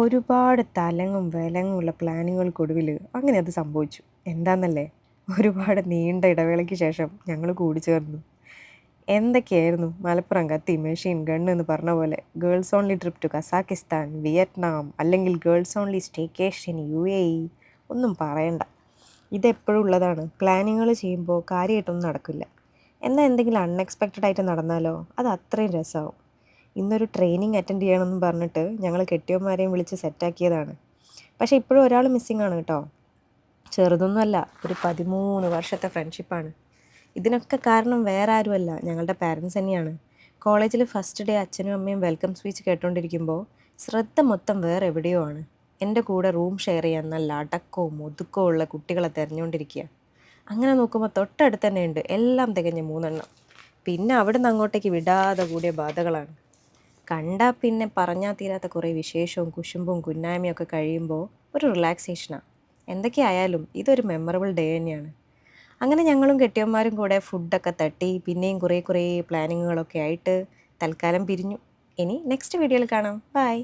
ഒരുപാട് തലങ്ങും വിലങ്ങുമുള്ള പ്ലാനുകൾക്കൊടുവിൽ അങ്ങനെ അത് സംഭവിച്ചു. എന്താന്നല്ലേ? ഒരുപാട് നീണ്ട ഇടവേളയ്ക്ക് ശേഷം ഞങ്ങൾ കൂടിച്ചേർന്നു. എന്തൊക്കെയായിരുന്നു മലപ്പുറം കത്തി, മെഷീൻ ഗൺ എന്ന് പറഞ്ഞ പോലെ girls only trip to Kazakhstan, Vietnam, അല്ലെങ്കിൽ ഗേൾസ് ഓൺലി സ്റ്റേക്കേഷൻ UAE, ഒന്നും പറയണ്ട. ഇതെപ്പോഴും ഉള്ളതാണ്. പ്ലാനിങ്ങുകൾ ചെയ്യുമ്പോൾ കാര്യമായിട്ടൊന്നും നടക്കില്ല. എന്നാൽ എന്തെങ്കിലും അൺഎക്സ്പെക്റ്റഡ് ആയിട്ട് നടന്നാലോ, അത് അത്രയും രസമാവും. ഇന്നൊരു ട്രെയിനിങ് അറ്റൻഡ് ചെയ്യണമെന്ന് പറഞ്ഞിട്ട് ഞങ്ങൾ കെട്ടിയവന്മാരെയും വിളിച്ച് സെറ്റാക്കിയതാണ്. പക്ഷേ ഇപ്പോഴും ഒരാൾ മിസ്സിംഗ് ആണ് കേട്ടോ. ചെറുതൊന്നുമല്ല, ഒരു 13 വർഷത്തെ ഫ്രണ്ട്ഷിപ്പാണ്. ഇതിനൊക്കെ കാരണം വേറെ ആരുമല്ല, ഞങ്ങളുടെ പാരൻസ് തന്നെയാണ്. കോളേജിൽ ഫസ്റ്റ് ഡേ അച്ഛനും അമ്മയും വെൽക്കം സ്പീച്ച് കേട്ടോണ്ടിരിക്കുമ്പോൾ ശ്രദ്ധ മൊത്തം വേറെ എവിടെയോ ആണ്. എൻ്റെ കൂടെ റൂം ഷെയർ ചെയ്യാൻ നല്ല അടക്കവും ഒതുക്കവും ഉള്ള കുട്ടികളെ തിരഞ്ഞുകൊണ്ടിരിക്കുക. അങ്ങനെ നോക്കുമ്പോൾ തൊട്ടടുത്ത് തന്നെ ഉണ്ട് എല്ലാം തികഞ്ഞ 3 പിന്നെ അവിടെ നിന്ന് അങ്ങോട്ടേക്ക് വിടാതെ കൂടിയ ബാധകളാണ്. കണ്ടാൽ പിന്നെ പറഞ്ഞാൽ തീരാത്ത കുറേ വിശേഷവും കുശുമ്പും കുന്നായ്മയും ഒക്കെ കഴിയുമ്പോൾ ഒരു റിലാക്സേഷനാണ്. എന്തൊക്കെയായാലും ഇതൊരു മെമ്മറബിൾ ഡേ തന്നെയാണ്. അങ്ങനെ ഞങ്ങളും കെട്ടിയന്മാരും കൂടെ ഫുഡൊക്കെ തട്ടി പിന്നെയും കുറേ പ്ലാനിങ്ങുകളൊക്കെ ആയിട്ട് തൽക്കാലം പിരിഞ്ഞു. ഇനി നെക്സ്റ്റ് വീഡിയോയിൽ കാണാം. ബൈ.